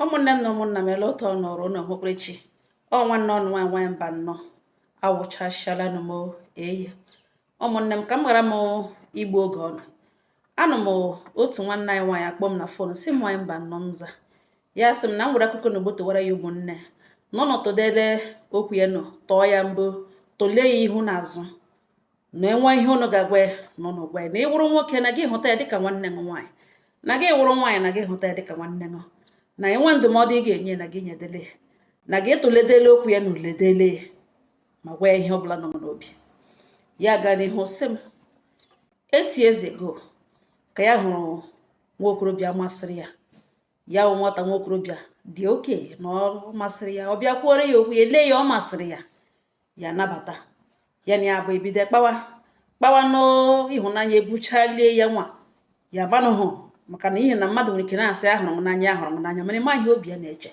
ụmụnne m na ụmụnna m ele ụtọ nọrọ n'okpukperechi nwanne ọnụ nwaanyị mba nnọọ awụchasịalanụ m eye ụmụnne m ka m ghara m igbu oge ọnụ anụ m otu nwanne anyị nwaanyị akpọ m na fon si m nwaanyị mba nnọọ m za ya sị m na m were akụkọ na ogbotowara ya ụmụnne nọ nọtụdele okwu ya nọ tọọ ya mbụ tolie ya ihu na azụ na enwe ihe ụnụ ga-agwa ya nọ n'ụgwa ya na ịwụrụ nwoke na gị hụta ya dịka nwanne m nwaanyị na gị wụrụ nwaanyị na gị hụta ya dịka nwanne m na enwe ndụmọdụ ị ga-enye na gị nyedele na gị tụledele okwu ya na uledele ma gwa ya ihe ọbụla nọ n'obi ya gaa n'ihu sị m eti eze go ka ya hụrụ nwa okorobịa masịrị ya ya wụ nwata nwa okorobịa dị okenye na ọ masịrị ya ọ bịa kwuore ya okwu ya lee ya ọ masịrị ya ya nabata ya na ya bụ ebido kpawa n'ịhụnanya ebuchalie ya nwa ya gbanụhụ maka na ihe na mmadụ nwere ike na-asị ahụrụ m n'anya mana ịma ihe obi ya na-eche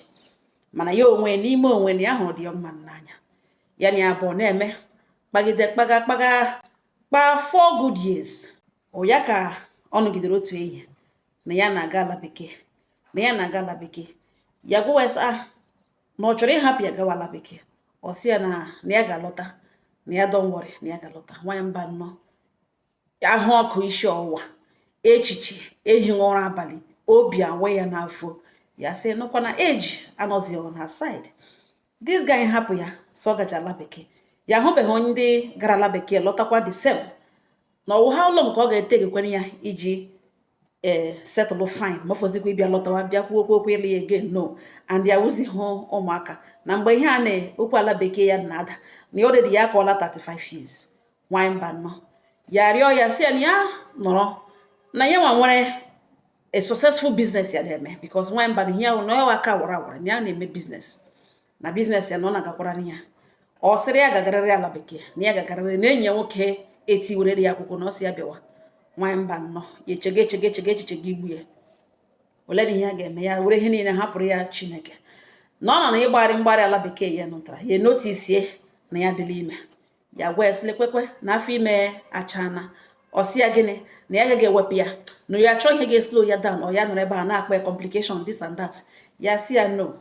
mana ya onwe n'ime onwe na ya hụrụ dị ya mma n'anya ya na ya abụọ na-eme kpagide kpaga 4 good years o ya ka ọ nọgidere otu ehihie na ya na-aga ala bekee ya gwawesa na ọ chọrọ ịhapụ ya gawa ala bekee ọ sị ya na ya ga-alọta na ya don't worry na ya ga-alọta nwaanyị mba nnọọ ahụ ọkụ isi ọwụwa echiche ehighị ụra abalị obi awa ya n'afọ ya sị nụkwa na eji anọzi on her side this guy hapụ ya so ọ gaji ala bekee ya ahụbeghị onye ndị gara ala bekee lọtakwa the same na ọwụ ha ụlọ nke ọ ga-etegekwana ya iji settle fine mafọzikwa ịbịa lọtawa bịa kwuo okwu ịlụ ya again no and ya wụzi hụ ụmụaka na mgbe ihe a na-okwu ala bekee ya na-ada na ya ọdịdị ya akọọla 35 years nwaanyị mba nnọọ ya rịọ ya si ya na ya nọrọ na ya nwa nwere a successful business ya na-eme because nwaanyị mba ihe ahụ na ya aka wara na ya na-eme business ya na ọ na-agakwara ya ọ sịrị ya gagarịrị ala bekee na ya gagarịrị na enyi ya nwoke etiwerere ya akwụkwọ na ọ sị ya bịawa nwaanyị mba nnọọ ya echege echiche gị igbu ya ole na ihe ya ga-eme ya were ihe niile hapụrụ ya Chineke na ọ nọ na ịgbagharị ala bekee ya nụtara ya notisie na ya dịla ime ya gwa ya sịlekwekwe na afọ ime achana ọ sị ya gịnị na ya agaghị ewepụ ya na ya achọ ihe ga-eslo ya down ọ ya nọrọ ebe a na-akpa ya complication this and that ya sị ya no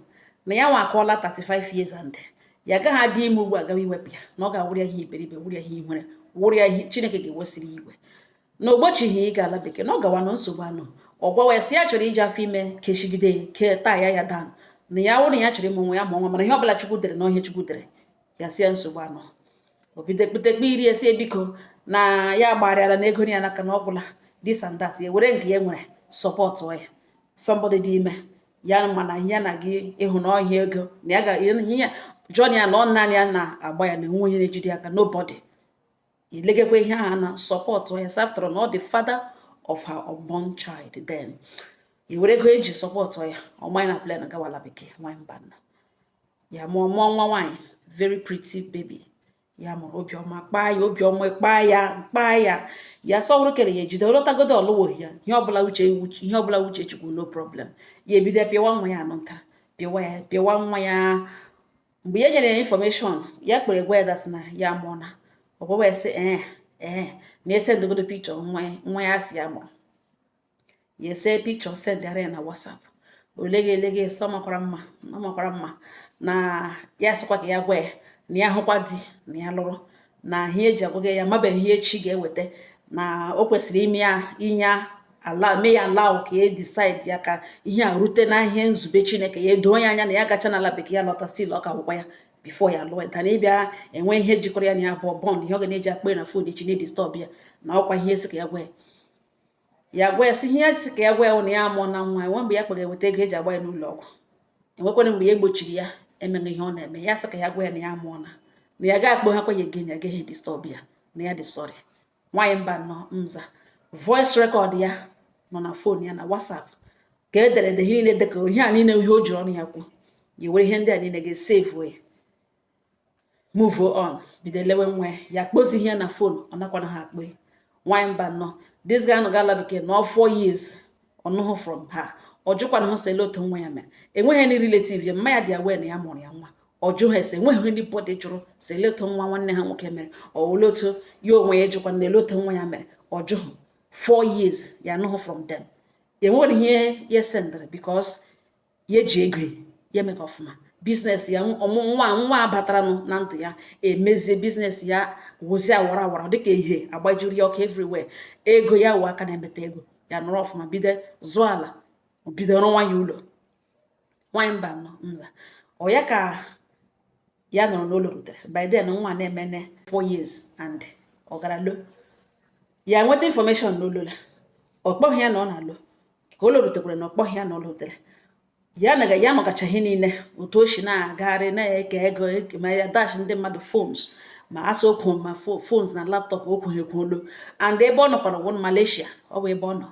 na ya nwa akọọla 35 years and ya agaghị adị ime ugbu agaghị iwepụ ya na ọ ga-awụrụ ya ihe iberibe wụrụ ya ihe ihere wụrụ ya ihe Chineke ga-ewesịrị ya iwe na ogbochighị ịga ala bekee na ọ gawa na nsogbu anụ ọ gwawa ya sị ya chọrọ iji afọ ime kechigide ke taa ya down na ya wụrụ ya chọrọ ịmụ nwa ya ma nwa mana ihe ọbụla Chukwu dere na ihe Chukwu dere ya sị ya nsogbu anụ o bido kputekpe iri esi biko na ya gbagharịala na ego ya n'aka na ọ gwụla this and that ya were nke ya nwere sọpọtụ ya somebody dị ime ya mana ya na gị ịhụ na ọhịa ego na ya ga-ihe John ya na ọ naanị ya na-agba ya na enwe onye na-ejide aka nobody ilegekwa ihe aha na sọpọtụ ya after na ọ the father of her unborn child then ya were ego eji sọpọtụ ya ọmanye na plan gawala bekee nwaanyị mba nnọọ ya mụọ nwa nwaanyị very pretty baby ya mụrụ obiọma kpaa ya obiọma kpaa ya sọwụrụ kere ya ejide ọlọtagodo ọlụwo ya ihe ọbụla uche Chukwu no problem ya ebido pịawa nwa ya anụnta pịawa nwa ya mgbe ya nyere ya infọmeshọn ya kpere gwa ya dasị na ya mụọ na ọgbọgba ya sị na ese ndogodo pikchọ nwa ya si ya mụrụ ya ese pikchọ sendịara ya na WhatsApp oleghe sọ makwara mma na ya sịkwa ka ya gwa ya na ya hụkwa di na ya lụrụ na ihe eji agwaga ya mabeghị ihe echi ga-eweta na o kwesịrị inye ala mee ya ala ka e decide ya ka ihe a rute na ihe nzube Chineke ya edoo ya anya na ya gacha n'ala bekee ya lọta stil ọ ka hụkwa ya bifo ya lụọ dana ịbịa enwe ihe jikọrọ ya na ya bụ bọnd ihe ọ ga na-eji akpa na fon echi na-edistọb ya na ọkwa ihe si ka ya gwa ya si ihe si ka ya gwa ya na ya amụọ na nwa enwe mgbe ya kpara eweta ego eji agba ya n'ụlọ ọgwụ enwekwara mgbe ya egbochiri ya emeghị ihe ọ na-eme ya sị ka ya gwa ya na ya amụọ na ya ga-akpọ ha kwa ya ege na agaghị distọb ya na ya dị sọrị nwaanyị mba nnọọ mza voice record ya nọ na fon ya na WhatsApp ka edere ede ihe niile dịka ihe a niile ihe o ji ọnụ ya kwu ya were ihe ndị a niile ga-esave ya move on bido lewe nwa ya kpozi ihe na fon ọ nakwana ha akpọ nwaanyị mba nnọọ this guy nọ gala bekee na 4 years ọnụhụ from ha ọ jụkwana hụ sele otu nwa ya mere enweghị ndị relative ya mma ya dị awe na ya mụrụ ya nwa ọ jụ ha ese enweghị ndị bọdị jụrụ sele otu nwa nwanne ha nwoke mere ọ wụle otu ya onwe ya jụkwa na ele otu nwa ya mere ọ jụhụ 4 years ya anụhụ from them enweghị ihe ya sendịrị because ya eji ego ya emega ọfụma biznes ya nwa batara na ndụ ya emezie biznes ya wụzie awara awara dịka ihe agbajuru ya ọkụ everywhere ego ya wụ aka na-emeta ego ya nọrọ ọfụma bido zụọ ala bido rụọ ya ụlọ. Nwanyị mba nọ nza ọ ya ka ya nọrọ n'ụlọ rutere by then nwa na-emene 4 years and ọ gara lo ya nweta information n'ụlọ ọ kpọghị ya na ọ na-alụ ka ụlọ rutekwara na ọ kpọghị ya na ụlọ rutere ya na ya nọgacha ihe niile otu o si na-agagharị na-eke ego ma ya dash ndị mmadụ phones ma asị okwu ma phones na laptop okwu olu and ebe ọ nọkwara wụ Malaysia ọ bụ ebe ọ nọ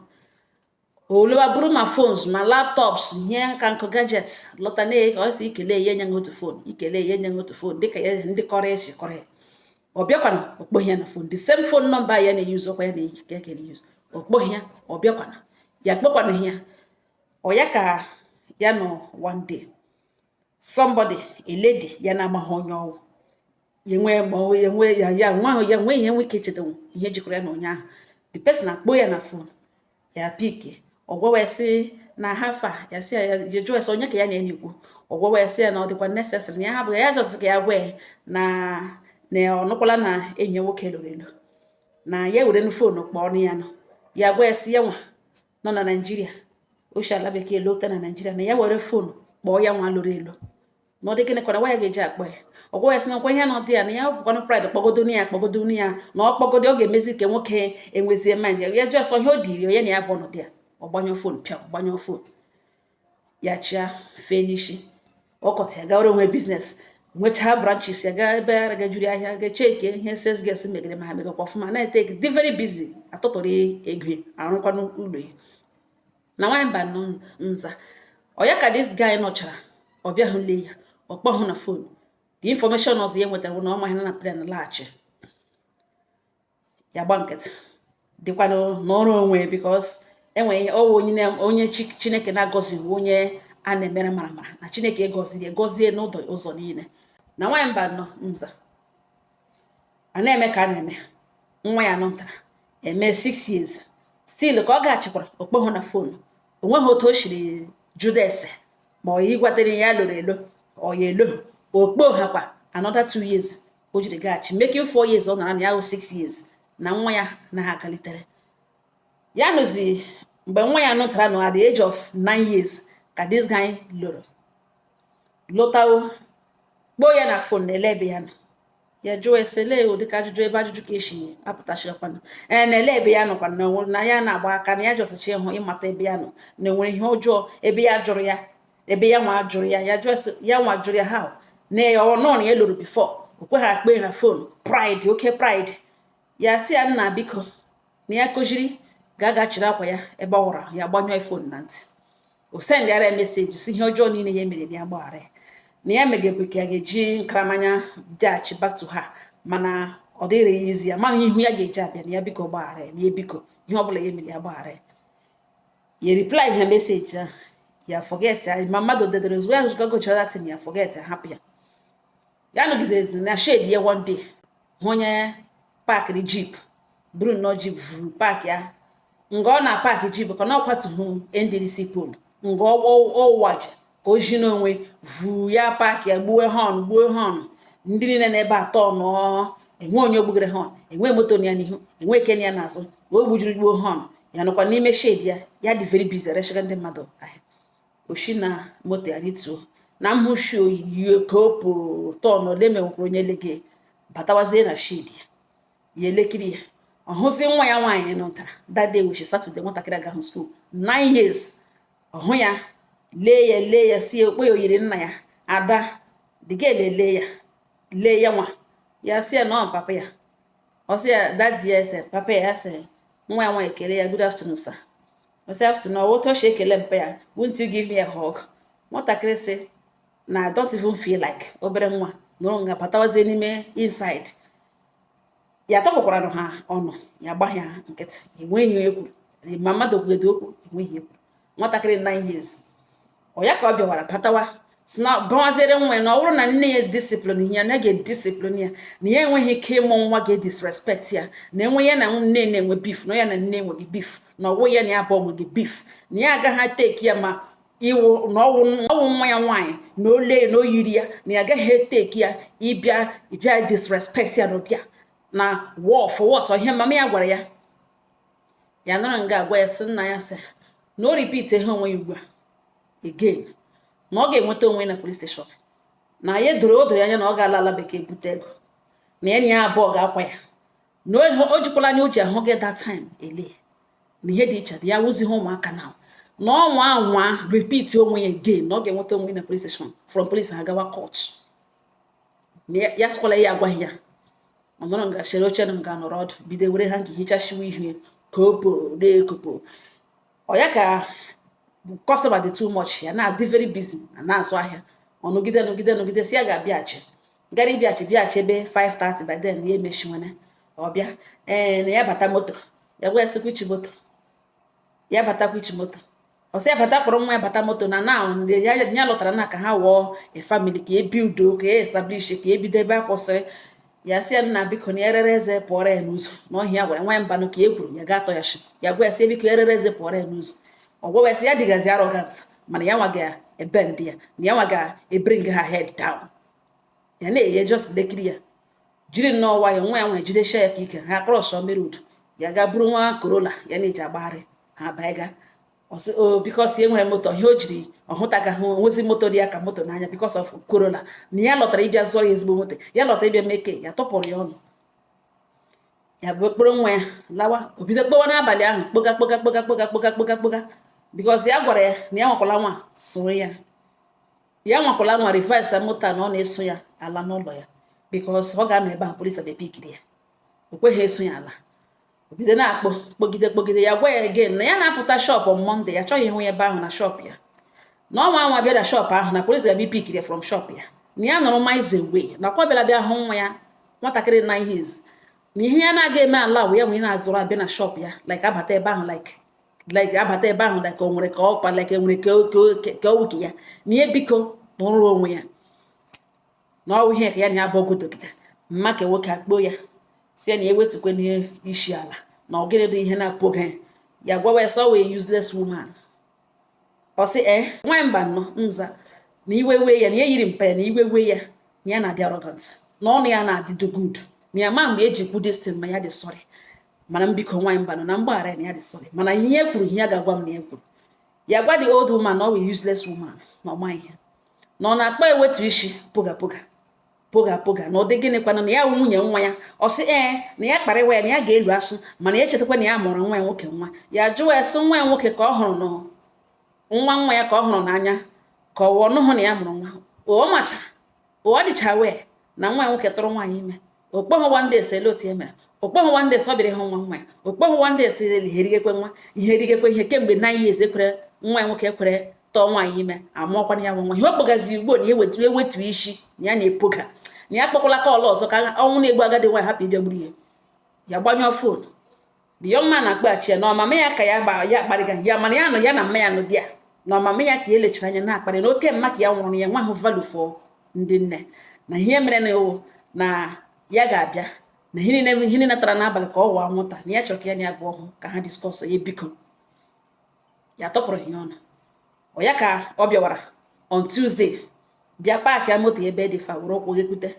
oluwa bụrụ ma phones ma laptops ihe ka nkụ gadgets lọta ọ sị ikele ya nye otu phone ikele ya nye otu phone dịka ya ndị kọrọ esi kọrọ ya ọ bịakwana okpoghi ya na phone the same phone number ya na-eyuzu ọkwa ya na-eyi ka ekele use okpoghi ya ọ bịakwana ya kpọkwana ya ọ ya ka ya nọ one day somebody a lady ya na-amaghị onye ọwụ ya nwe ihe nwe ike chetanwu ihe jikọrọ ya na ụnyaahụ the person akpọ ya na phone ya piki ọgwawa sị na hafa ya sị ya jụọ onye ka ya na-enye ọgwawa sị ya na ọ dịkwa necessary ya hapụ ya jọsị ka ya gwe na ọnụkwala na enyi nwoke lụrụ elu na ya were fonu kpọọ ya nọ ya gwa sị ya nwa nọ na Naijiria oshi ala bekee lota na Naijiria na ya were fonu kpọọ ya nwa lụrụ elu na ọ dị gịnị kwana nwa ya ga-eji akpọ ya ọgwa ya sị na nkwa ihe na ọ dị ya na ya bụkwanụ pride kpọgodo ya na ọ kpọgodo ọ ga-emezi ka nwoke enwezie mind ya jụọ ihe o diri onye na ya bụ ọnọdụ ya ọgbanyụ fonu pịa ọgbanyụ fonu ya chia fee n'isi ọkọta ya gawara onwe biznes nwechaa branches ya gaa ebe ara gajuru ahịa ga-echeke ihe ses ges megere ma ha megakwa ọfụma na-ete dị very busy atụtụrụ ego arụkwanụ ụlọ ya na nwanyị mba nza ọ ya ka this guy nọchara ọ bịahụ lee ya ọ kpọhụ na fonu the information ọzọ ya nwetara na ọ maghị na plan laghachi ya gba nkịtị dịkwanụ n'ọrụ onwe because enwere ọwụ onye Chineke na-agọzi onye a na-emere mara na Chineke egozie n'ụzọ niile na nwanyị mba nọ nza a na-eme ka a na-eme nwa ya nọtara eme 6 years still ka ọ gaghachikwara okpohụ na fonu onweghị otu o shiri juda ese ma ọ ịgwatere ya lụrụ elo ọ ya elo okpo hakwa another 2 years o jiri gaghachi making 4 years ọ nara na ya 6 years na nwa ya na ha akalitere ya nụzi mgbe nwa ya nụtara na at the age of 9 years ka this guy lọtawo kpọọ ya na fon na-ele ebe ya nọ ya jụọ esele ụdịka ajụjụ ebe ajụjụ ka esi apụtachikwana na-ele ebe ya nọkwa na ya na-agba aka na ya jọsichi ịhụ ịmata ebe ya nọ na enwere ihe ọjọọ ebe ya jụrụ ya ebe ya nwa jụrụ ya nwa jụrụ ya ha na ọnọ na ya lụrụ bifo okwe ha akpe na fon pride oke pride ya si ya nna biko na ya kụjiri ga-agachiri akwa ya ebe ọ wụra ya gbanyụọ fon na ntị o sendịara meseji si ihe ọjọọ niile ya mere na ya gbaghara ya na ya megebe ka ya ga-eji nkaramanya daghachi back to ha mana ọ dịrị ya izi ya maghị ihu ya ga-eji abịa na ya biko gbaghara ya na ya biko ihe ọbụla ya mere ya gbaghara ya reply ihe meseji ahụ ya forget ya ma mmadụ dedere ozugbo ya gochara datin ya forget ya hapụ ya nọgidezi na shade ya one day hụ onye paakịrị jeep buru nnọọ jeep vuru paakị ya nga ọ na paakị jeep ka na ọkwatughị NDDC pol nga ọwaja ka o ji n'onwe vu ya paakị ya gbuo họn ndị niile na ebe atọ nọ enwe onye ogbugere họn enwe moto ya n'ihu enwe ken ya n'azụ o gbujiri gbuo họn ya nọkwa n'ime shade ya dị very busy reshiga ndị mmadụ ahịa oshi na moto ya rituo na mhụshi oyiyi ka opu tọn olemekwara onye lege batawazie na shade ya elekiri ya ọhụzi nwa ya nwaanyị nụtara that day which is Saturday nwatakịrị agahụ school 9 years ọhụ ya lee ya si okpe oyiri nna ya ada dịgele lee ya nwa ya si ya na papa ya ọ sị ya dadi ya ese papa ya sị nwa ya nwaanyị ekele ya good afternoon sir ọ sị afternoon what she ekele mpa ya won't you give me a hug nwatakịrị sị na I don't even feel like obere nwa nụrụ nga batawazie n'ime inside ya tọpụkwara ha ọnụ ya gba ya nkịtị enweghị ekwu ma mmadụ gwedo okwu enweghị ekwu nwatakịrị 9 years ọ ya ka ọ bịawara batawa si na bawaziere nwa na ọ bụrụ na nne ya discipline ya na ga-ediscipline ya na ya enweghị ike ịmụ nwa ga-disrespect ya na enwe ya na nne na-enwe beef na ya na nne enweghị beef na ọwụ ya na ya bụ onweghị beef na ya agaghị take ya ma iwu na ọwụ nwa ya nwaanyị na ole na oyiri ya na ya agaghị eteki ya ịbịa disrespect ya n'ụdị a na wọf wọtọ ihe mama ya gwara ya ya nọrọ nga agwa ya sị nna ya sị na o repeat ihe onwe ya ugbu a again na ọ ga-enweta onwe na police station na ya o doro anya na ọ ga-ala ala bekee bute ego na ya na ya abụọ ga-akwa ya na o jikwala anya o ji ahụ gị that time ele na ihe dị iche dị ya wụzighị ụmụaka na ọnwa anwa repeat onwe ya again na ọ ga-enweta onwe na police station from police ha gawa court ya sịkwala ya agwaghị ya ọ nọrọ nga chere oche na nga nọrọ ọdụ bido were ha nke hichashiwa ihe kopo na-ekopo ọ ya ka customer dị too much ya na-adị very busy na-azụ ahịa ọ nọgide si ya ga-abịaghachi gara ịbịaghachi ebe 5:30 by then ya emechiwene ọbịa na ya bata moto ya gwa esikwa ichi moto ya batakwa ichi moto ọsị ya bata kpọrọ nwa ya bata moto na ya lọtara na ka ha wụọ family ka ebi udo ka ya establish ka ebido ebe a kwụsịrị ya sị ya nna biko na erere eze pụọrọ ya n'ụzọ na ọhịa gwara nwa ya mbanụ ka e kwuru ya ga-atọ ya shi ya gwa ya sị biko erere eze pụọrọ ya n'ụzọ ọ gwa ya sị ya dịgazi arrogant mana ya nwa ga-ebe ndị ya na ya nwa ga-ebring ha head down ya na-eye just lekiri ya jiri nnọọ nwayọ nwa ya nwa ejidesha ya ka ike ha krọs mere udo ya ga buru nwa Corolla ya na-eji agbagharị ha baiga ọsị bikos e nwere moto ihe o jiri ọhụta hụ nwezi moto dị ya ka moto n'anya bikos of Corolla na ya lọtara ịbịa zụọ ya ezigbo moto ya lọtara ịbịa meke ya tọpụrụ ya ọnụ ya bụ okporo nwa ya lawa obido kpowa n'abalị ahụ kpoga bikos ya gwara ya na ya nwakwala nwa soro ya nwakwala nwa rivise moto na ọ na-eso ya ala n'ụlọ ya bikos ọ ga-anọ ebe ahụ polisi abịa pikiri ya o kweghị eso ya ala obido na-akpọ kpogide ya gwa ya again na ya na-apụta shop on Monday ya chọghị ịhụ ya ebe ahụ na shop ya na ọnwa nwa bịa na shop ahụ na polisi abịa pikiri ya from shop ya na ya nọrọ miles away na kwa bịa hụ nwa ya nwatakịrị 9 years na ihe ya na-aga eme ala wụ ya nwere na-azụrụ abịa na shop ya like abata ebe ahụ like abata ebe ahụ like o nwere ka ọkpa like enwere ka owuke ya na ihe biko n'ọrụ onwe ya na ọwụ ihe ka ya na ya bụ ọgụdogide mma ka nwoke akpọ ya si ya na ewetukwe n'isi ala na ọgịnị dị ihe na-apụghị ya gwawa ya sọ wee useless woman ọ sị nwa mba nọ nza na iwe wee ya na ya yiri mpa ya na iwe wee ya na ya na-adị arrogant na ọnụ ya na-adị do good na ya ma mgbe eji kwu destin ma ya dị sorry mana mbiko nwa mba nọ na mgbaghara na ya dị sorry mana ihe kwuru ihe ya ga-agwa m na ya kwuru ya gwa the old woman na ọ wee useless woman na ọma ihe na ọ na-akpọ ewetu isi poga na ọ dị gịnịkwana na ya nwunye nwa ya ọ sị na ya kparịwa ya na ya ga-elu asụ mana ya echetakwa na ya mụrụ nwa ya nwoke nwa ya jụwa ya sị nwa ya nwoke ka ọ hụrụ nwa ya ka ọ hụrụ n'anya ka ọ wụọ nụhụ na ya mụrụ nwa ọ macha ọ dịcha wee na nwa ya nwoke tụrụ nwaanyị ime okpohụ wande ele otu e mere okpohụ wande ọ bịara ịhụ nwa ya okpohụ wande ihe rigekwe ihe kemgbe 9 years ekwere nwa ya nwoke ekwere tọọ nwaanyị ime amụọkwana ya nwa ihe ọ kpọgazi ugbo na ewetu isi na ya na-epoga na ya kpọkwala ka ọla ọzọ ka ọnwụ na-egbu agadi nwaanyị hapụ ịbịa gburu ya gbanyụọ fon the young man na-akpaghachi ya na ọmama ya ka ya kparịga ya mana ya nọ ya na mma ya nọ dị ya na ọmama ya ka elechara anya na-akparị na oke mma ka ya nwụrụ ya nwa ahụ value for ndị nne na ihe mere na ewu na ya ga-abịa na ihe niile natara n'abalị ka ọ wụọ anwụnta na ya chọrọ ka ya na ya abụọ hụ ka ha diskọs ya biko ya tọpụrụ ya ọnụ ọ ya ka ọ bịawara on Tuesday bịa paakị ya moto ebe dị fa were ụkwụ gekute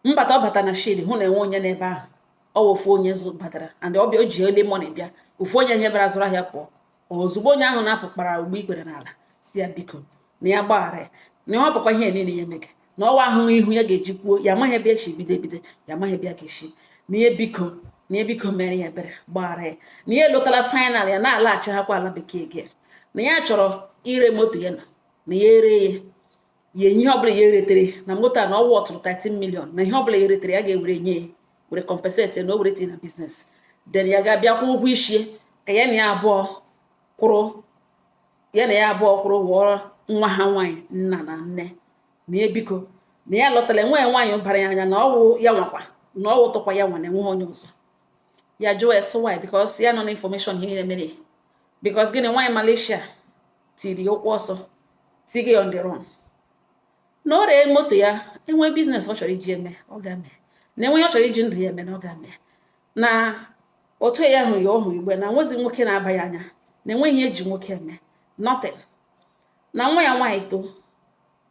mbata ọ bata na shade hụ na enwe onye n'ebe ahụ ọ ofu onye batara and ọbịa o ji ele mọni bịa ofu onye ihe bịara zụrụ ahịa pụọ ozugbo onye ahụ na-apụ kpara ugbo ikpere n'ala si ya biko na ya gbaghara ya na ọ bụkwa ihe niile ya emega na ọwa ahụ ihu ya ga-eji kwuo ya amaghị ebe echi bido ya amaghị ebe ya ga-echi na ihe biko mere ya ebere gbaghara ya na ihe lụtara final ya na-alaghachi hakwa ala bekee gị na ya chọrọ ire moto ya na ya ere ya ihe ọbụla ya eretere na moto a na ọwa ọtụrụ 13 million na ihe ọbụla ya eretere ya ga-ewere nye were compensate na o were na business then ya ga-abịakwa ụgwọ ichie ka ya na ya abụọ kwụrụ wụọ nwa ha nwaanyị nna na nne na ya biko na ya lọtara enwe nwaanyị bara ya anya na ọwụ ya nwakwa na ọwụ tụkwa ya nwa na enweghị onye ọzọ ya jụọ esi why because ya nọ na information ihe niile mere because gịnị nwaanyị Malaysia tiri ụkwụ ọsọ tige on the run na o ree moto ya enwe biznes ọ chọrọ iji eme ọ ga-eme na enweghị ọ chọrọ iji ndụ ya eme na ọ ga-eme na otu ya hụrụ ya ọhụ igbe na nwezi nwoke na-aba ya anya na enweghị eji nwoke eme nothing na nwa ya nwaanyị too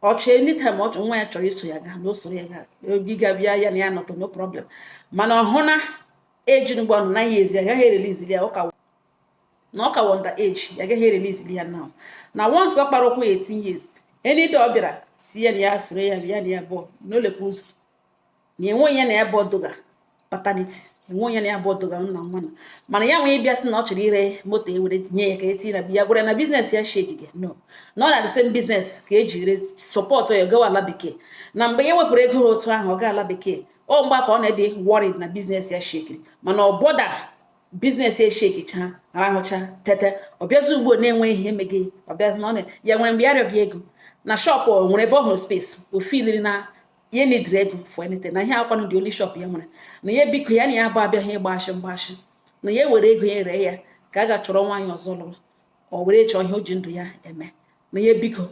ọchọ anytime ọchọ nwa ya chọrọ iso ya gaa na o soro ya gaa obi ga-abịa ya na ya nọtọ no problem mana ọhụ na age n'ugbo nọ 9 years ya gaghị erelizili ya na ọ ka wonder age ya gaghị erelizili ya now na once ọ kpara ụkwụ 18 years anyday ọ bịara si ya na ya soro ya bịa na ya bụ n'olekwa ụzọ na enwe ya na ya bụ ọdụga paternity enwe ya na ya bụ ọdụga nna nwa mana ya nwee ịbịa sị na ọ chọrọ ire moto ewere tinye ya ka etinye na biya gwara na biznes ya shake gị no na ọ na the same business ka eji ire support ya gawa ala bekee na mgbe ya wepụrụ ego otu ahụ ọ gaa ala bekee ọ mgbe ka ọ na-ede worried na biznes ya shake mana ọ bọda biznes ya shake cha arahụcha tete ọ bịazi ugbo na-enweghị ihe emeghe ọ bịazi na ọ ya nwere mgbe ya rịọghị ego na shop o nwere ebe ọ hụrụ space o filiri na ihe nidiri ego for anything na ihe akwanụ dị only shop ya nwere na ya biko ya na ya bụ abịaghị mgbashi na ya were ego ya ree ya ka a ga-achọrọ nwaanyị ọzọ lụrụ o were chọọ ihe o ji ndụ ya eme na ya biko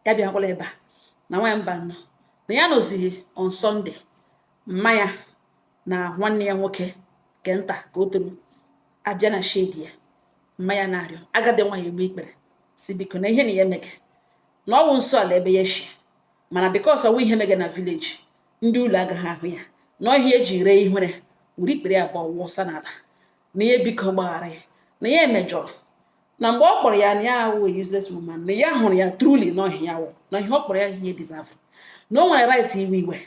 ya bịakwala ebe a na nwaanyị mba nọ na ya nọziri on Sunday mmanya na nwanne ya nwoke nke nta ka o toro abịa na shedi ya mmanya na-arịọ agadi nwaanyị egbe ikpere si biko na ihe na ya emege na ọwụ nso ala ebe ya shi mana because ọwụ ihe mege na village ndị ụlọ agaghị ahụ ya na ọhịa eji ree ihere were ikpere ya gba wụsa n'ala na ya biko gbaghara ya na ya emejọrọ na mgbe ọ kpọrọ ya na ya awụ useless woman na ya hụrụ ya truly n'ọhịa ya wụ na ihe ọ kpọrọ ya ihe deserve na o nwere right iwe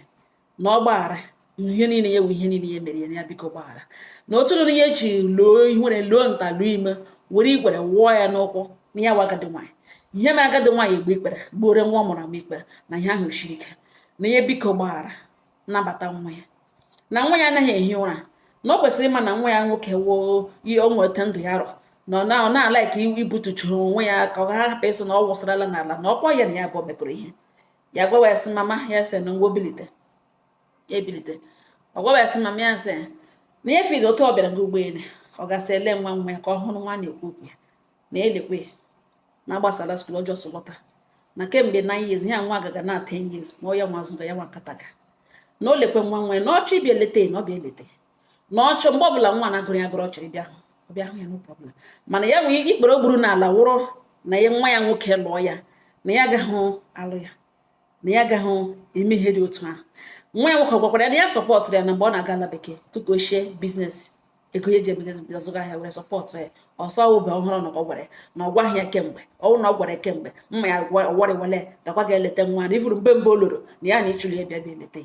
na ọ gbaghara ihe niile ya wụ ihe niile ya mere ya na ya biko gbaghara na otu na ya eji loo ihere loo nta loo ime were ikpere wụọ ya n'ụkwụ na ya wa agadi nwaanyị ihe mere agadi nwaanyị egbe ikpere gbore nwa ọ mụrụ ama ikpere na ihe ahụ siri ike na ya biko gbaghara nnabata nwa ya na nwa ya anaghị ehi ụra na ọ kwesịrị ịma na nwa ya nwoke woo ihe ọ nweta ndụ ya rọ na ọ na-ala ka ibutuchuru onwe ya ka ọ hapụ ịsụ na ọ wụsarala n'ala na ọkpọ ya na ya bụ mekọrọ ihe ya gwawa ya sị mama ya sị na nwa obilite ya ebilite ọ gwawa ya sị mama ya sị na ya fidi otu ọ bịara gị ụgbọelu ọ gasị ele nwa ya ka ọ hụrụ nwa na-ekwu okwu ya na elekwe na agbasala skul ọjọọ sụlọta na kemgbe 9 years ya nwa agaga na 10 years na ọ ya nwa azụga ya nwa nkataga na o lekwe nwa na ọchọ ịbịa elete na ọ bịa elete na ọchọ mgbe ọbụla nwa na-agụrụ ya gụrụ ọ chọrọ ịbịa hụ ya no problem mana ya nwee ikpere o gburu n'ala wụrụ na ya nwa ya nwoke lụọ ya na ya agaghị alụ ya na ya agaghị eme ihe dị otu ahụ nwa ya nwoke gwakwara ya na ya sọpọtụrụ ya na mgbe ọ na-aga ala bekee kuka ochie biznes ego ya ji azụga ahịa were sọpọtụ ya ọsọ ọwụba ọhụrụ na ọ gwara ya na ọ gwaghị ya kemgbe ọwụ na ọ gwara ya kemgbe mma ya warịwale gakwa ga-eleta nwa na ifuru mgbe o lụrụ na ya na ịchụrụ ya bịa eleta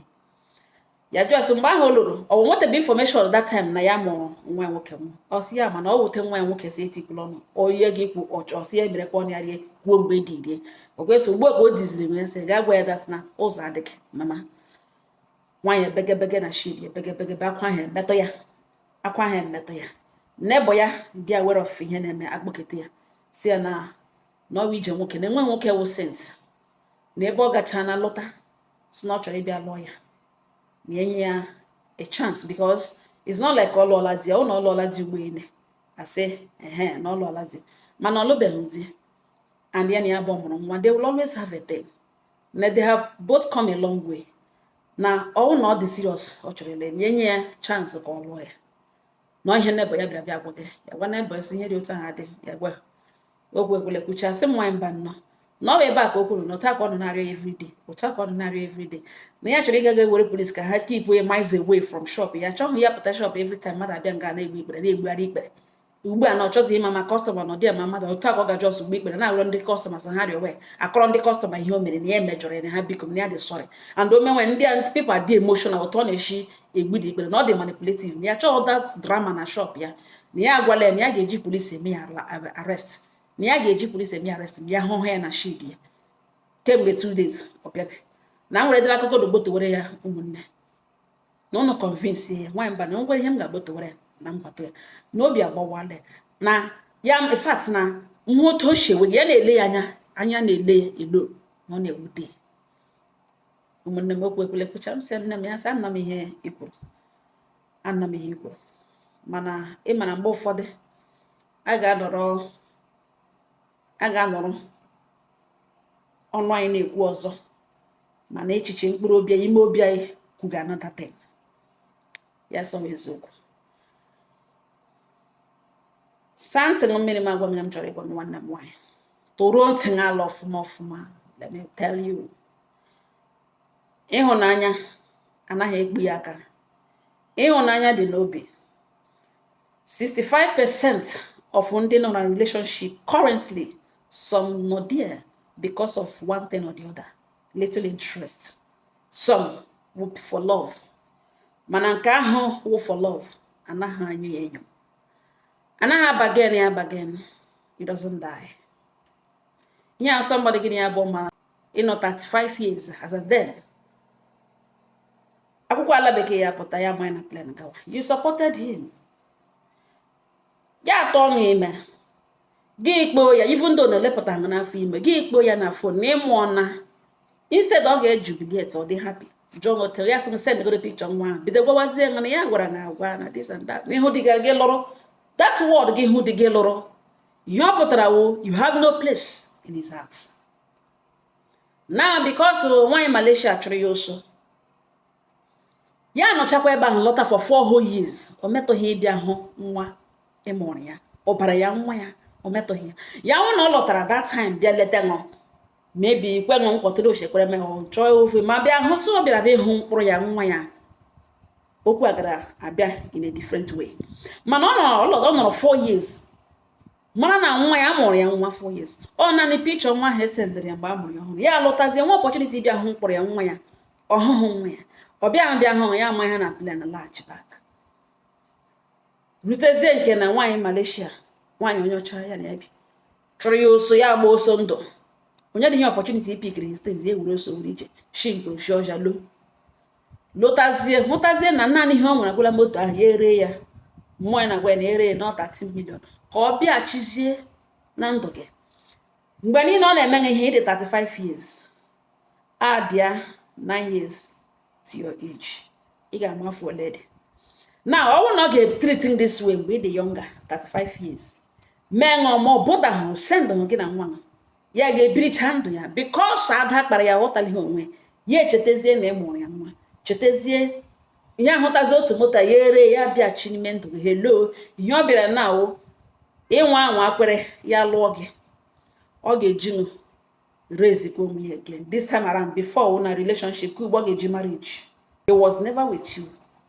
ya jụọ sị mgbe ahụ o lụrụ ọ bụ nwetabe infọmeshọn that time na ya mụrụ nwa nwoke nwa ọsị ya mana ọ wute nwa ya nwoke si etikwula ọnụ oyihe gị kwu ọsị ya mere ka ọ na-arịa kwuo mgbe dị rie ọ kwesị ugbu ka o diziri m ya sị gaa gwa ya dasị na ụzọ adịghị mama nwaanyị begebege na shidi begebege akwa ahụ emetọ ya nebo ya dị aware of ihe na-eme akpọkete ya si ya na ọwa ije nwoke na enwe nwoke wụ sent na ebe ọ gachaa na lọta si na ọ chọrọ ịbịa lụọ ya na enye ya a chance because it's not like ọ lụọla di ya ọ na ọ lụọla di ụgbọelu asị na ọ lụọla di mana ọ lụbeghị di and ya na ya bụ mụrụ nwa they will always have a thing na they have both come a long way na ọwụ na ọ dị serious ọ chọrọ ile na enye ya chance ka ọ lụọ ya na ihe nebo ya bịa gwa gị ya gwa nebo esi ihe dị otu ahụ adị ya gwa ogwe egwulekwucha sị m nwaanyị mba nnọọ na ọ bụ ebe a ka o kwuru na otu aka ọ nọ na-arịọ everyday otu aka ọ nọ na-arịọ everyday na ya chọrọ ịga were police ka ha keep ya miles away from shop ya chọghị ya pụta shop every time mmadụ abịa nga na-egbu ikpere na-egbugharị ikpere ugbu a na ọ chọzi ịma ma kọstọma na ọ dị ama mmadụ otu aka ọ gaji ọsọ gbu ikpere na-arịọ ndị kọstọma sa ha rịọwe akọrọ ndị kọstọma ihe o mere na ya emejọrọ ya na ha biko na ya dị sorry and o menwe ndị people dị emotional otu ọ na-eshi egbudi ikpere na ọ dị manipulative na ya chọọ that drama na shop ya na ya agwala ya na ya ga-eji polisi eme ya arrest na ya ga-eji polisi eme ya arrest ma ya hụhụ ya na shidi ya kemgbe 2 days ọ bịabe na nwere dịra akụkọ dogbotowere ya ụmụnne na ụnụ convince ya nwaanyị mba na nwere ihe m ga-agbotowere na mkpata ya na obi agbawala na ya in fact na nwa otu o shewe ya na-ele ya anya na-ele ya elo na ọ na-ewute ụmụnne m okwu ekwele kwucha m sị nne m ya sị ana m ihe ikwuru mana ịma na mgbe ụfọdụ a ga-anọrọ ọnụ anyị na-ekwu ọzọ mana echiche mkpụrụ obi ime obi anyị kwuga anata ya sọ eziokwu saa ntị na mmiri m agwa m chọrọ ịgwa nwanne m nwaanyị tụruo ntị ala ọfụma. Let me tell you, ịhụnanya anaghị ekpu ya aka. Ịhụnanya dị n'obi. 65% of ndị nọ na relationship currently, some not there because of one thing or the other, little interest. Some would be for love. Mana nke ahụ wụ for love, anaghị anyụ ya enyo. Anaghị abagain ya abagain. It doesn't die. Yeah, somebody getting a bomb, 35 years as a then. Akwụkwọ ala bekee ya pụta ya ma na plan gawa. You supported him. Ya atọ ọṅụ ime. Gị ikpo ya, even though na lepụta ha n'afọ ime, gị ikpo ya na phone na ịmụọ na. Instead ọ ga-ejubilate or dị happy. John hotel ya sị send go the picture nwa. Bido gwawazie ngana ya gwara na agwa na this and that. N'ihu dị gị lụrụ. That word gị hụ dị gị lụrụ. You have no place in his heart. Now, because why Malaysia chọrọ ya oso, ya nọchakwa ebe ahụ lọta for 4 whole years. O metọghị ịbịa hụ nwa ịmụrụ ya. Ọ bara ya nwa ya. O metọghị ya. Ya hụ na ọ lọtara that time bịa leta ṅụ. Maybe kwe ṅụ mkpọtụrụ ochekwere me ọ chọọ ofe ma bịa hụ so ọ bịara bịa hụ mkpụrụ ya nwa ya. Okwu agara abịa in a different way. Mana ọ nọrọ 4 years. Mara na nwa ya amụrụ ya nwa 4 years. Ọ naanị picture nwa ha esendịrị ya mgbe a mụrụ ya ọhụrụ. Ya alụtazie nwa opportunity bịa hụ mkpụrụ ya nwa ya. Ọhụhụ nwa ya. Ọ bịa hụ ya ama ha na plan large back. Rutezie nke na nwaanyị Malaysia, nwaanyị onye ọcha ya na ya bi. Chọrọ ya oso ya agba oso ndụ. Onye dị ihe opportunity pikiri his things ya were oso were ije. Shi nke oshi ọja lo. Hụtazie na naanị ihe ọ nwere agwụla moto ahụ ya ere ya. Mmụọ ya na-agwa ya na ere ya na 13 million. Ka ọ bịachizie na ndụ gị. Mgbe niile ọ na-eme ihe ịdị 35 years. Add ya 9 years to your age. Ị ga-ama afọ ole dị. Now, ọ bụrụ na ọ ga-treating this way mgbe ị dị younger, 35 years. Mee ṅụọ ma ọ bụda hụ send hụ gị na nwa ṅụ. Ya ga-ebiricha ndụ ya because ada kpara ya ghọtala ihe onwe. Ya echetazie na ịmụrụ ya nwa. Chetazie ya hụtazi otu moto ya ere ya bịachi n'ime ndụ gị. Hello, ihe ọ bịara na o ịnwa anwa akwere ya lụọ gị. Ọ ga-eji raise kwa ụmụ ya again. This time around, before una relationship, ka ugbo ọ ga-eji marriage. He was never with you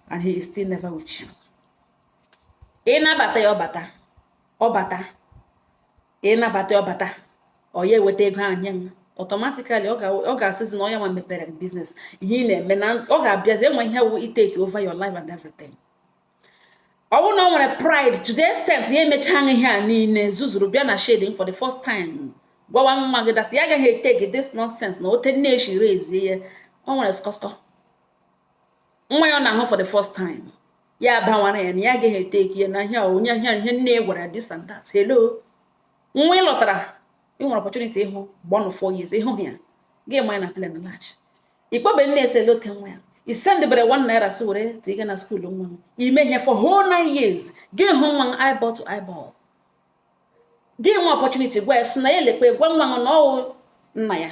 and he is still never with you. Ị nabata ya ọbata. Ọbata. Ị nabata ya ọbata. Ọ ya eweta ego ahụ nye m. Automatically ọ ga-asịzi na ọ ya nwa mepere business. Ihe ị na-eme na ọ ga-abịazi enwe ihe wu take over your life and everything. Ọ bụrụ na ọ nwere pride to the extent ya emecha ihe a niile zuzuru bịa na shading for the first time. Gwawa nwa gị that ya agaghị take this nonsense na ote nneshi raise ya. Ọ nwere skọskọ. Nwa ya ọ na-ahụ for the first time. Ya bawara ya na ya agaghị take ya na ihe nne gwara this and that. Hello. Nwa ị lọtara ị nwere opportunity ịhụ gbọnụ 4 years ịhụ ya. Gị ma na plan large. Ikpobe nne ese lote nwa ya. I send the 1 naira so were tiga na school nwa. I mee here for whole 9 years. Gị hụ nwa eyeball to eyeball. Gị nwa opportunity gwa na ya lekwe gwa nwa na ọ nna ya.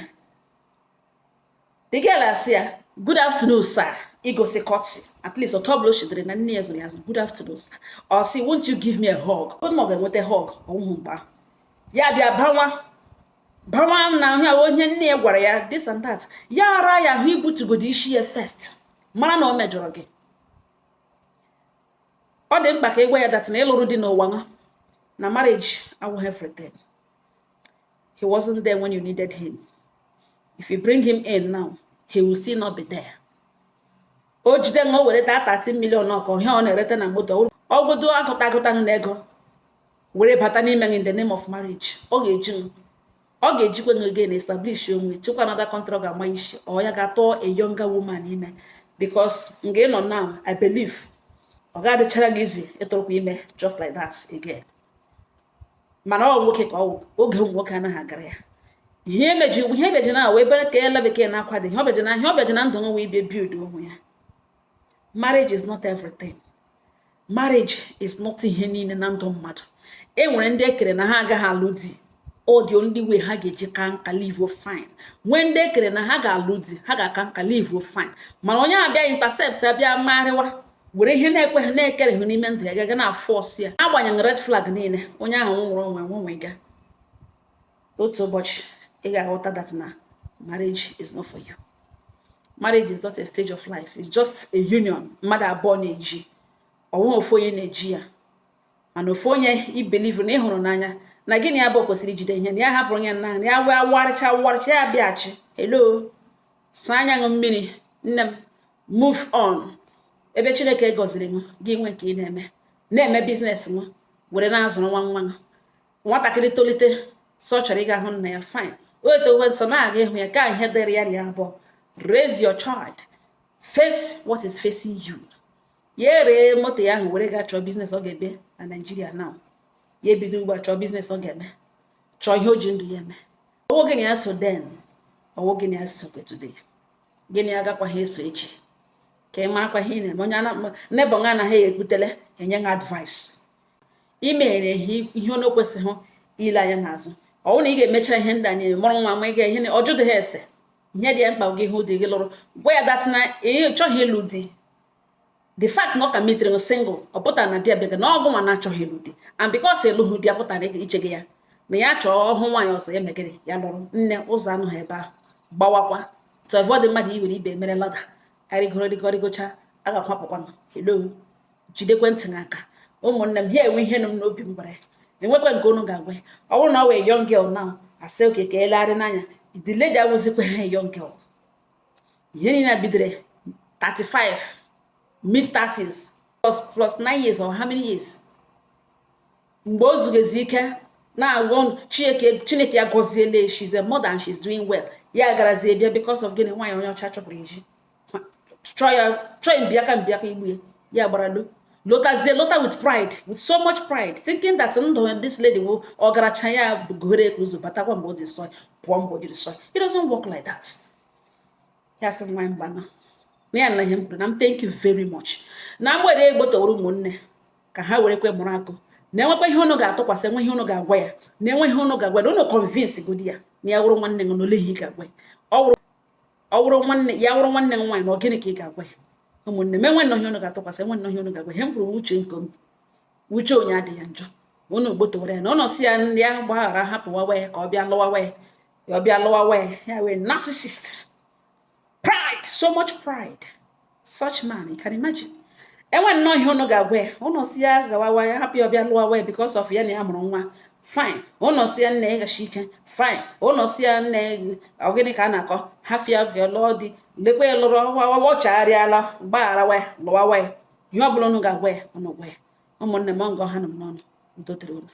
The girl asia, good afternoon sir. Igosi courtesy. At least otoblo shidere na nne ya zụrụ ya zụ. Good afternoon sir. Or say, won't you give me a hug? Good morning with a hug. Ya bịa bawa na ya onye nne ya gwara ya this and that. Ya ara ya hụ ibutugodi isi ya first. Mara na o mejọrọ gị. Ọ dị mkpa ka ịgwa ya that na ịlụrụ di n'ụwa na marriage awụ everything. He wasn't there when you needed him. If you bring him in now, he will still not be there. O jide ngo were 13 million ọkọ ihe ọ na-erete na moto. Ọgụdụ agụta na ego. Were bata n'ime in the name of marriage. Ọ ga-ejikwa ngo again establish onwe chukwa another country ga-ama isi. Ọ ya ga-atọ a younger woman ime. Because nge nọ now, I believe ọ ga-adịchara gị easy ịtụrụkwa ime just like that again. Mana ọ nwoke ka oge nwoke anaghị agara ya. Ihe meji na wee bere ka ele bekee na akwado ihe obeji na ndụ nwe wee bie build onwe ya. Marriage is not everything. Marriage is not ihe niile na ndụ mmadụ. E nwere ndị ekere na ha agaghị alụ di. Ọ dị only way ha ga-eji ka nka live fine. When ndị ekere na ha ga-alụ di, ha ga-aka nka live fine. Mana onye abịa intercept abịa marịwa were ihe na-ekwe ha na-ekere ha n'ime ndụ ya gaga na force ya. Agbanyeghị red flag niile, onye ahụ nwụrụ onwe ga. otu ụbọchị ị ga-aghọta that na marriage is not for you. Marriage is not a stage of life. It's just a union mmadụ abụọ na-eji. Ọnwụ ofu onye na-eji ya, mana ofu onye ibelivu na ịhụrụ n'anya na gịnị abụọ kwesịrị ijide ihe na ya hapụrụ onye nna ya wee warịcha ya bịachi. Hello, saa anya ṅụ mmiri nne m, move on. Ebe Chineke gọziri m gị nwe nke ị na-eme biznes m were na-azụrụ nwa nwatakịrị tolite sọ chọrọ ịga hụ nna ya, fine. Otowe nsọ na-aga ịhụ ya ka ihe dịrị ya ya abụọ. Raise your child, face what is facing you. Ya ree moto ya ahụ were gaa chọọ biznes ọ ga-ebe na Nigeria now. Ya ebido ugbu a chọọ biznes ọ ga-eme, chọọ ihe o ji ndụ ya eme. Ọwụ gịnị ya so then, ọwụ gịnị ya so today, gịnị agakwaghị eso echi. Ka ị marakwa ihe ị na-eme. Onye nebo nga anaghị ekwutele enye nga advice. Imere ihe ono kwesịghị ile anya n'azụ. Ọwụ na ị ga-emechara ihe ndị anyị mụrụ nwa ma ị ga ihe ọjụ dị ha ese. Ihe dị mkpa gị hụ dị gị lụrụ. Gwa ya dat na ị chọghị ịlụ di. The fact na ọ ka metere single ọ pụtara na di abịaga na ọgụ nwa na-achọghị ịlụ di, and because ịlụghị di apụtara iche gị ya na ya chọọ ọhụ nwaanyị ọzọ ya megịrị ya lụrụ. Nne ụzọ anụghị ebe ahụ gbawakwa to avoid mmadụ iwere ibe mere lada arịgorigocha agakwapụkwanụ. Hello, jidekwe ntị n'aka. Ụmụnne m, ha enwe ihe nọ m n'obi m gwara enwekwa nke unu ga-agwa. Ọ bụrụ na ọ wee young girl now asị oke ka elegharị n'anya, the lady awụzikwa ha young girl. Ihe niile bidoro 35 mid-30s plus 9 years or how many years. Mgbe o zugezi ike na-agwọ Chineke ya gọziele, she's a mother and she's doing well. Ya garazie bịa because of gịnị nwaanyị onye ọcha chọpụrụ eji chọọ mbịaka igbu ya gbara lota with pride, with so much pride, thinking that ndụ this lady will ọgaracha ya gore ụzọ batakwa mgbe o dị nsọ pụọ mgbe o jiri nsọ. It doesn't work like that. Ya sị nwa mgbana na ya na ihe m kwuru na m thank you very much. Na mgbede egbotowuru ụmụnne ka ha were kwe mụrụ akụ na-enwekwa ihe unu ga-atụkwasị, enwe ihe unu ga-agwa ya, na-enwe ihe unu ga-agwa ya, unu convince godi ya na ya wụrụ nwanne gị n'ole ihe ị ga-agwa ya. Ọ wụrụ nwanne ya wụrụ nwanne m nwaanyị na ọ gịnị ka ị ga-agwa ya. Ụmụnne m, enwe ihe unu ga-atụkwasị, enwe ihe unu ga-agwa. Ihe m kwuru uche nke m, uche onye adịghị ya njọ. Unu gbotowere ya na ụnọ si ya ndị ya gbaghara hapụwa wee ka ọ bịa lụwa wee ya wee narcissist. Pride, so much pride. Such man, you can imagine. Enwe nnọọ ihe unu ga-agwa ya. Ụnọ si ya gawawa ya hapụ ya ọbịa lụwa wee because of ya na ya mụrụ nwa, fine. Ụnọ si ya nne ya gashi ike, fine. Ụnọ si ya nne ọgịnị ka a na-akọ hafịa ga lụọ di, lekwa ya lụrụ ọ chagharịala gbaghara wee lụwa wee. Ihe ọ bụla unu ga-agwa ya unu gwa ya. Ụmụnne m, ngọ ha nọ m n'ọnụ. Udo dịrị unu.